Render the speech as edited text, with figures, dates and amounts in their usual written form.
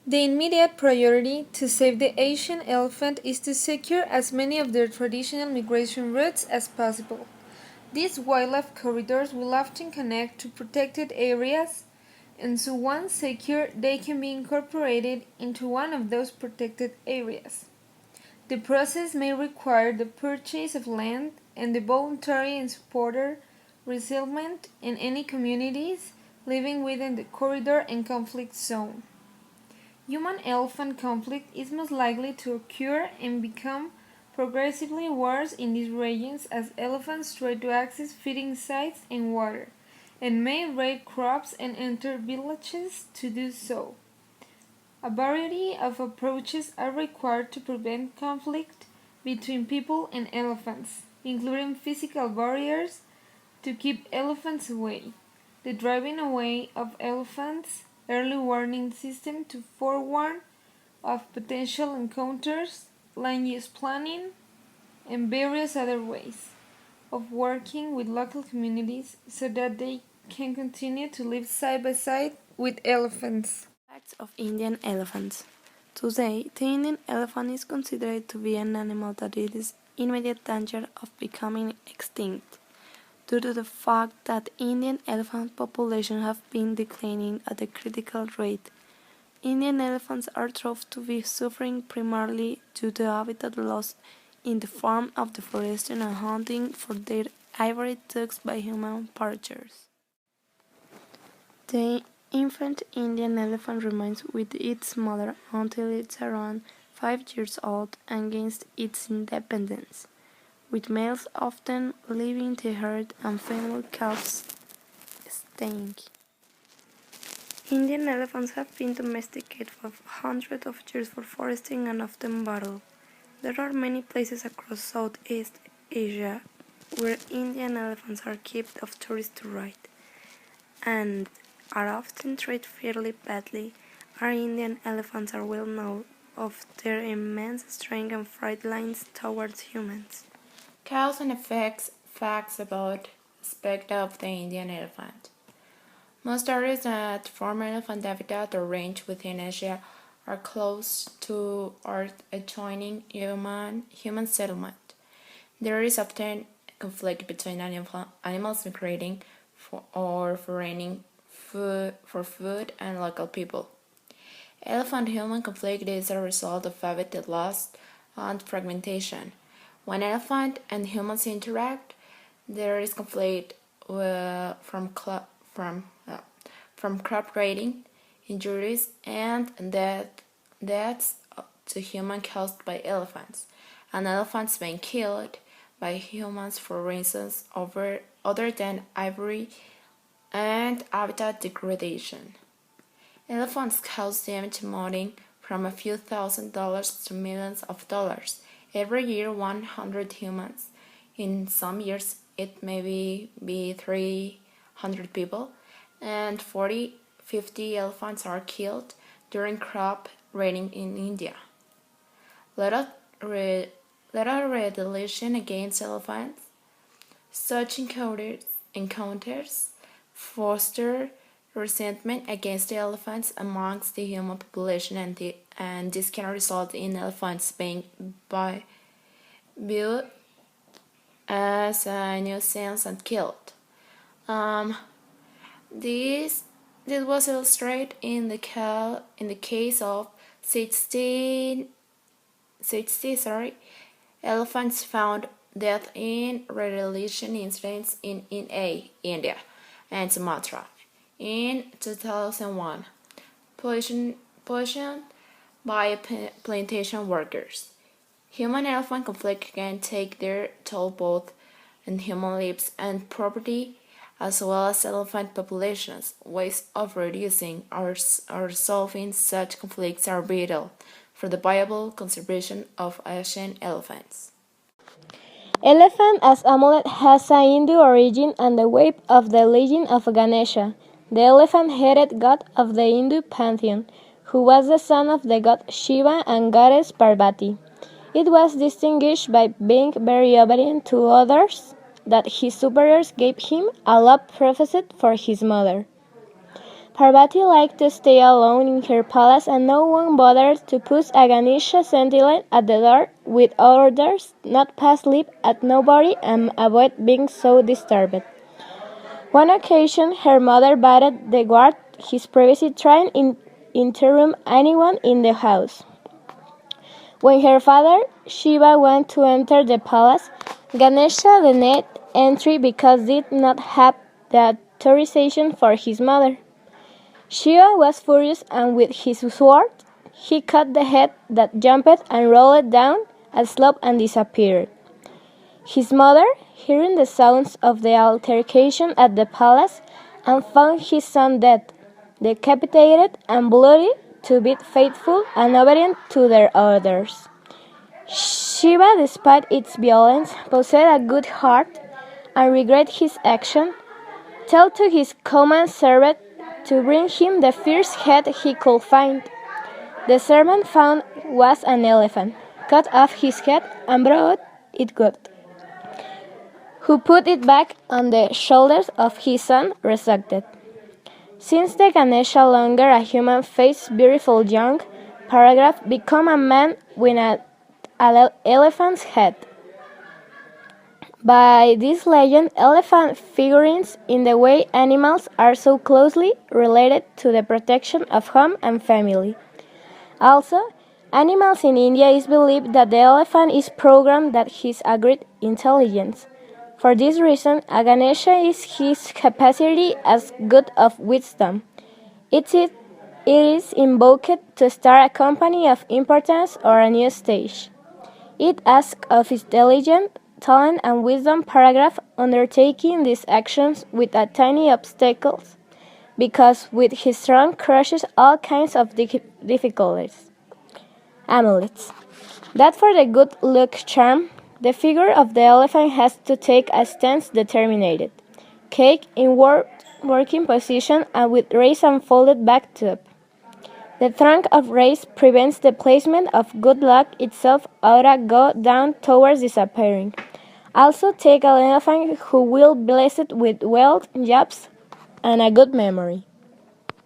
The immediate priority to save the Asian elephant is to secure as many of their traditional migration routes as possible. These wildlife corridors will often connect to protected areas, and so once secure, they can be incorporated into one of those protected areas. The process may require the purchase of land and the voluntary and supporter resettlement in any communities living within the corridor and conflict zone. Human-elephant conflict is most likely to occur and become progressively worse in these regions as elephants try to access feeding sites and water, and may raid crops and enter villages to do so. A variety of approaches are required to prevent conflict between people and elephants, including physical barriers to keep elephants away, the driving away of elephants, early warning system to forewarn of potential encounters, land use planning, and various other ways of working with local communities so that they can continue to live side by side with elephants. Facts of Indian elephants. Today, the Indian elephant is considered to be an animal that is in immediate danger of becoming extinct, due to the fact that Indian elephant population have been declining at a critical rate. Indian elephants are thought to be suffering primarily due to habitat loss in the form of deforestation and hunting for their ivory tools by human poachers. The infant Indian elephant remains with its mother until it's around 5 years old and gains its independence, with males often leaving the herd and female calves staying. Indian elephants have been domesticated for hundreds of years for foresting and often battle. There are many places across Southeast Asia where Indian elephants are kept of tourists to ride, and are often treated fairly badly. Our Indian elephants are well known of their immense strength and fright lines towards humans. Cause and effects facts about aspect of the Indian elephant. Most areas that form elephant habitat or range within Asia are close to or adjoining human settlement. There is often conflict between animals migrating or foraging for food and local people. Elephant-human conflict is a result of habitat loss and fragmentation. When elephant and humans interact, there is conflict from crop raiding, injuries, and deaths to humans caused by elephants, and elephants being killed by humans for reasons other than ivory and habitat degradation. Elephants cause damage amounting from a few $1,000s to millions of dollars. Every year, 100 humans. In some years, it may be 300 people, and 50 elephants are killed during crop raiding in India. Let us regulation against elephants. Such encounters foster resentment against the elephants amongst the human population, and this can result in elephants being viewed as a nuisance and killed. This was illustrated in the case of 60 elephants found dead in retaliation incidents in India and Sumatra in 2001, poisoned by plantation workers. Human-elephant conflict can take their toll both in human lives and property, as well as elephant populations. Ways of reducing or solving such conflicts are vital for the viable conservation of Asian elephants. Elephant as amulet has a Hindu origin and the wave of the legend of Ganesha, the elephant-headed god of the Hindu pantheon, who was the son of the god Shiva and goddess Parvati. It was distinguished by being very obedient to others, that his superiors gave him a love professed for his mother. Parvati liked to stay alone in her palace and no one bothered to put a Ganesha sentinel at the door with orders not pass leave at nobody and avoid being so disturbed. One occasion her mother bade the guard his privacy trying in interrupt anyone in the house. When her father, Shiva, went to enter the palace, Ganesha denied entry because did not have the authorization for his mother. Shiva was furious and with his sword he cut the head that jumped and rolled down a slope and disappeared. His mother, hearing the sounds of the altercation at the palace, and found his son dead, decapitated and bloody, to be faithful and obedient to their orders. Shiva, despite its violence, possessed a good heart and regretted his action, told to his common servant to bring him the first head he could find. The servant found was an elephant, cut off his head and brought it good, who put it back on the shoulders of his son, resurrected. Since the Ganesha longer a human face, beautiful young paragraph become a man with an elephant's head. By this legend, elephant figurines in the way animals are so closely related to the protection of home and family. Also, animals in India is believed that the elephant is programmed that he is a great intelligence. For this reason, a Ganesha is his capacity as god of wisdom. It is invoked to start a company of importance or a new stage. It asks of his diligence, talent and wisdom paragraph undertaking these actions with a tiny obstacles, because with his strong crushes all kinds of difficulties. Amulets. That for the good luck charm, the figure of the elephant has to take a stance determined, cake in working position and with rays unfolded back up. The trunk of rays prevents the placement of good luck itself aura go down towards disappearing. Also take an elephant who will bless it with wealth, jobs, and a good memory.